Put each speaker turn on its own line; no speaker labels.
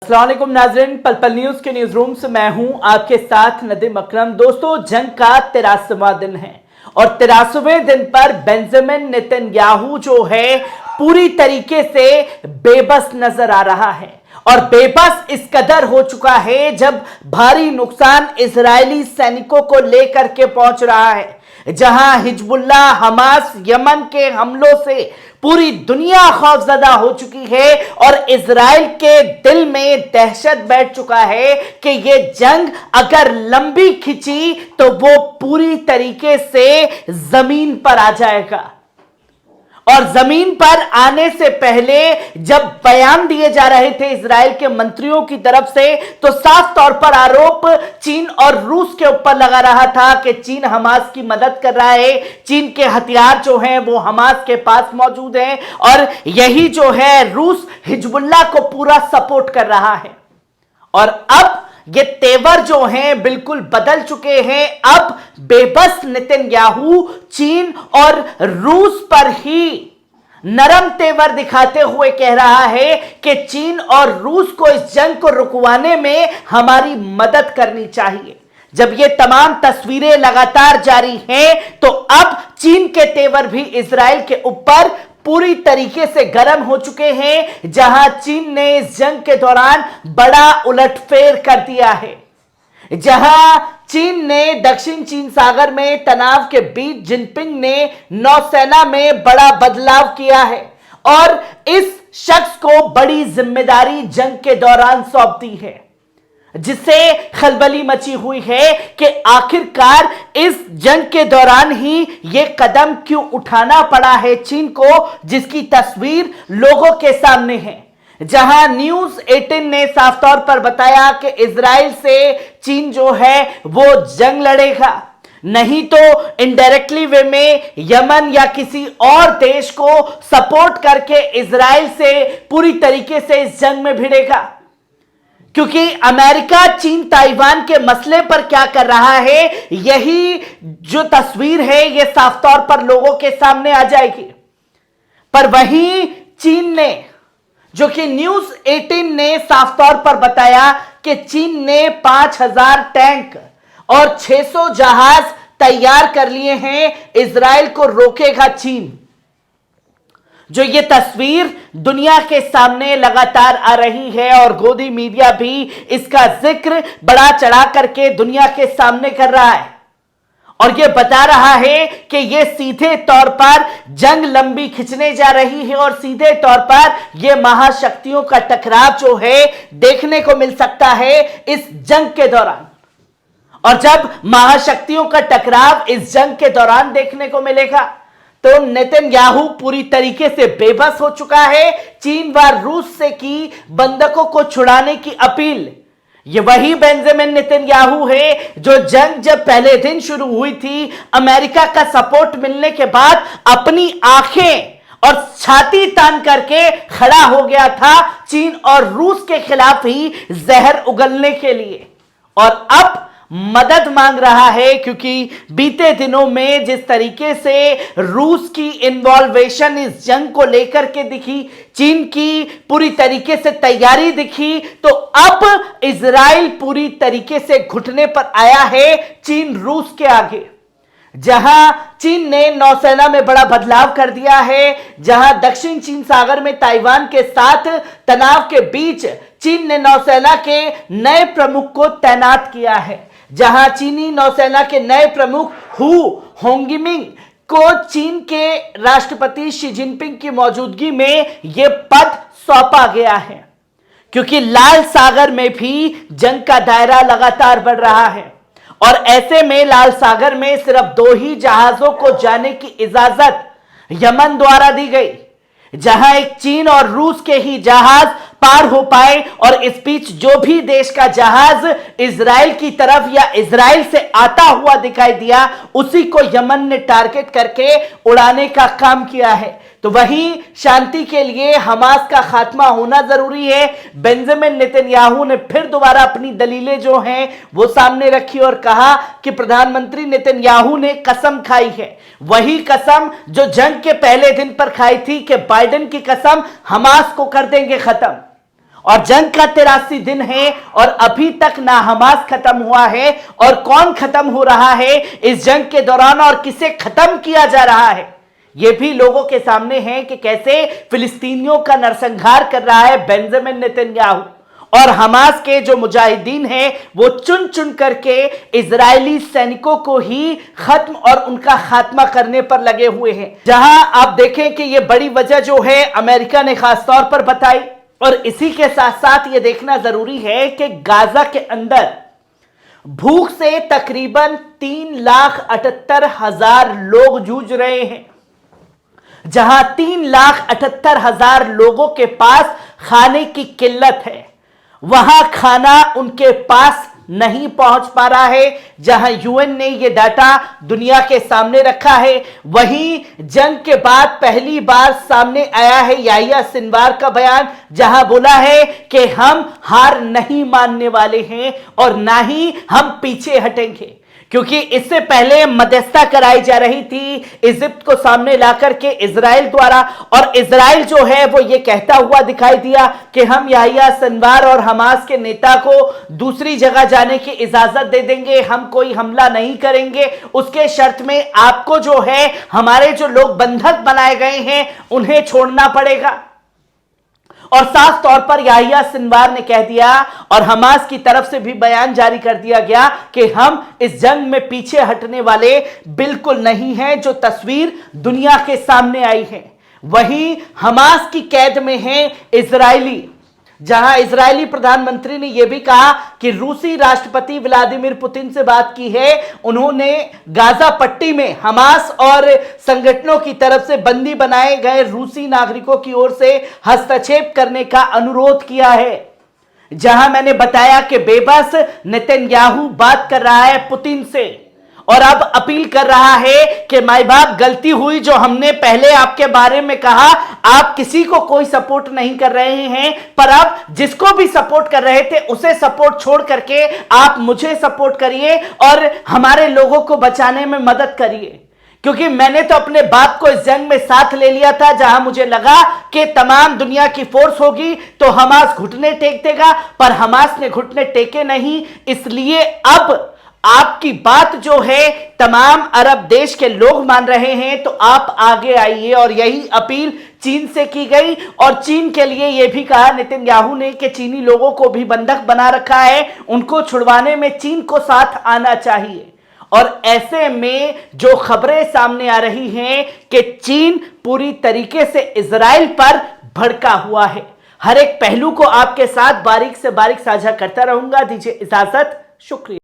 अस्सलाम वालेकुम नाज़रीन, पल पल न्यूज के न्यूज रूम से मैं हूं आपके साथ नदीम अकरम। दोस्तों, जंग का 83वां दिन है और 83वें दिन पर बेंजामिन नेतन्याहू जो है पूरी तरीके से बेबस नजर आ रहा है और बेबस इस कदर हो चुका है जब भारी नुकसान इजरायली सैनिकों को लेकर के पहुंच रहा है। जहां हिजबुल्लाह, हमास, यमन के हमलों से पूरी दुनिया खौफजदा हो चुकी है और इजराइल के दिल में दहशत बैठ चुका है कि यह जंग अगर लंबी खिंची तो वो पूरी तरीके से जमीन पर आ जाएगा। और जमीन पर आने से पहले जब बयान दिए जा रहे थे इजराइल के मंत्रियों की तरफ से, तो साफ तौर पर आरोप चीन और रूस के ऊपर लगा रहा था कि चीन हमास की मदद कर रहा है, चीन के हथियार जो हैं वो हमास के पास मौजूद हैं और यही जो है रूस हिजबुल्लाह को पूरा सपोर्ट कर रहा है। और अब ये तेवर जो हैं बिल्कुल बदल चुके हैं। अब बेबस नेतन्याहू चीन और रूस पर ही नरम तेवर दिखाते हुए कह रहा है कि चीन और रूस को इस जंग को रुकवाने में हमारी मदद करनी चाहिए। जब ये तमाम तस्वीरें लगातार जारी हैं तो अब चीन के तेवर भी इजराइल के ऊपर पूरी तरीके से गर्म हो चुके हैं, जहां चीन ने इस जंग के दौरान बड़ा उलटफेर कर दिया है। जहां चीन ने दक्षिण चीन सागर में तनाव के बीच जिनपिंग ने नौसेना में बड़ा बदलाव किया है और इस शख्स को बड़ी जिम्मेदारी जंग के दौरान सौंप दी है, जिससे खलबली मची हुई है कि आखिरकार इस जंग के दौरान ही यह कदम क्यों उठाना पड़ा है चीन को, जिसकी तस्वीर लोगों के सामने है। जहां न्यूज 18 ने साफ तौर पर बताया कि इजराइल से चीन जो है वो जंग लड़ेगा, नहीं तो इनडायरेक्टली वे में यमन या किसी और देश को सपोर्ट करके इजराइल से पूरी तरीके से इस जंग में भिड़ेगा। क्योंकि अमेरिका चीन ताइवान के मसले पर क्या कर रहा है, यही जो तस्वीर है ये साफ तौर पर लोगों के सामने आ जाएगी। पर वहीं चीन ने, जो कि न्यूज 18 ने साफ तौर पर बताया कि चीन ने 5000 टैंक और 600 जहाज तैयार कर लिए हैं, इजराइल को रोकेगा चीन। जो ये तस्वीर दुनिया के सामने लगातार आ रही है और गोदी मीडिया भी इसका जिक्र बड़ा चढ़ा करके दुनिया के सामने कर रहा है और ये बता रहा है कि ये सीधे तौर पर जंग लंबी खिंचने जा रही है और सीधे तौर पर ये महाशक्तियों का टकराव जो है देखने को मिल सकता है इस जंग के दौरान। और जब महाशक्तियों का टकराव इस जंग के दौरान देखने को मिलेगा तो नेतन्याहू पूरी तरीके से बेबस हो चुका है। चीन व रूस से की बंधकों को छुड़ाने की अपील, ये वही बेंजामिन नेतन्याहू है जो जंग जब पहले दिन शुरू हुई थी, अमेरिका का सपोर्ट मिलने के बाद अपनी आंखें और छाती तान करके खड़ा हो गया था चीन और रूस के खिलाफ ही जहर उगलने के लिए, और अब मदद मांग रहा है। क्योंकि बीते दिनों में जिस तरीके से रूस की इन्वॉल्वेशन इस जंग को लेकर के दिखी, चीन की पूरी तरीके से तैयारी दिखी, तो अब इजराइल पूरी तरीके से घुटने पर आया है चीन रूस के आगे। जहां चीन ने नौसेना में बड़ा बदलाव कर दिया है, जहां दक्षिण चीन सागर में ताइवान के साथ तनाव के बीच चीन ने नौसेना के नए प्रमुख को तैनात किया है, जहां चीनी नौसेना के नए प्रमुख हु होंगिमिंग को चीन के राष्ट्रपति शी जिनपिंग की मौजूदगी में यह पद सौंपा गया है। क्योंकि लाल सागर में भी जंग का दायरा लगातार बढ़ रहा है और ऐसे में लाल सागर में सिर्फ 2 ही जहाजों को जाने की इजाजत यमन द्वारा दी गई, जहां एक चीन और रूस के ही जहाज पार हो पाए और इस बीच जो भी देश का जहाज इजराइल की तरफ या इजराइल से आता हुआ दिखाई दिया, उसी को यमन ने टारगेट करके उड़ाने का काम किया है। तो वहीं शांति के लिए हमास का खात्मा होना जरूरी है। बेंजामिन नेतन्याहू ने फिर दोबारा अपनी दलीलें जो हैं वो सामने रखी और कहा कि प्रधानमंत्री नेतन्याहू ने कसम खाई है, वही कसम जो जंग के पहले दिन पर खाई थी कि बाइडेन की कसम हमास को कर देंगे खत्म। और जंग का 83 दिन है और अभी तक ना हमास खत्म हुआ है और कौन खत्म हो रहा है इस जंग के दौरान और किसे खत्म किया जा रहा है यह भी लोगों के सामने है कि कैसे फिलिस्तीनियों का नरसंहार कर रहा है बेंजामिन नेतन्याहू और हमास के जो मुजाहिदीन हैं वो चुन चुन करके इजरायली सैनिकों को ही खत्म और उनका खात्मा करने पर लगे हुए हैं। जहां आप देखें कि ये बड़ी वजह जो है अमेरिका ने खास तौर पर बताई और इसी के साथ साथ ये देखना जरूरी है कि गाजा के अंदर भूख से तकरीबन 3,78,000 लोग जूझ रहे हैं, जहां 3,78,000 लोगों के पास खाने की किल्लत है, वहां खाना उनके पास नहीं पहुंच पा रहा है। जहां यूएन ने यह डाटा दुनिया के सामने रखा है, वहीं जंग के बाद पहली बार सामने आया है याहिया सिनवार का बयान, जहां बोला है कि हम हार नहीं मानने वाले हैं और ना ही हम पीछे हटेंगे, क्योंकि इससे पहले मध्यस्थता कराई जा रही थी इजिप्ट को सामने लाकर के इजराइल द्वारा, और इजराइल जो है वो ये कहता हुआ दिखाई दिया कि हम याहिया सिनवार और हमास के नेता को दूसरी जगह जाने की इजाजत दे देंगे, हम कोई हमला नहीं करेंगे, उसके शर्त में आपको जो है हमारे जो लोग बंधक बनाए गए हैं उन्हें छोड़ना पड़ेगा। और साफ तौर पर याहिया सिनवार ने कह दिया और हमास की तरफ से भी बयान जारी कर दिया गया कि हम इस जंग में पीछे हटने वाले बिल्कुल नहीं हैं। जो तस्वीर दुनिया के सामने आई है वही हमास की कैद में है इजरायली, जहां इजरायली प्रधानमंत्री ने यह भी कहा कि रूसी राष्ट्रपति व्लादिमीर पुतिन से बात की है, उन्होंने गाजा पट्टी में हमास और संगठनों की तरफ से बंदी बनाए गए रूसी नागरिकों की ओर से हस्तक्षेप करने का अनुरोध किया है। जहां मैंने बताया कि बेबस नेतन्याहू बात कर रहा है पुतिन से और अब अपील कर रहा है कि माई बाप गलती हुई जो हमने पहले आपके बारे में कहा, आप किसी को कोई सपोर्ट नहीं कर रहे हैं, पर अब जिसको भी सपोर्ट कर रहे थे उसे सपोर्ट छोड़ करके आप मुझे सपोर्ट करिए और हमारे लोगों को बचाने में मदद करिए, क्योंकि मैंने तो अपने बाप को इस जंग में साथ ले लिया था जहां मुझे लगा कि तमाम दुनिया की फोर्स होगी तो हमास घुटने टेक देगा, पर हमास ने घुटने टेके नहीं। इसलिए अब आपकी बात जो है तमाम अरब देश के लोग मान रहे हैं, तो आप आगे आइए। और यही अपील चीन से की गई और चीन के लिए यह भी कहा नेतन्याहू ने कि चीनी लोगों को भी बंधक बना रखा है, उनको छुड़वाने में चीन को साथ आना चाहिए। और ऐसे में जो खबरें सामने आ रही हैं कि चीन पूरी तरीके से इजराइल पर भड़का हुआ है, हर एक पहलू को आपके साथ बारीक से बारीक साझा करता रहूंगा। दीजिए इजाजत, शुक्रिया।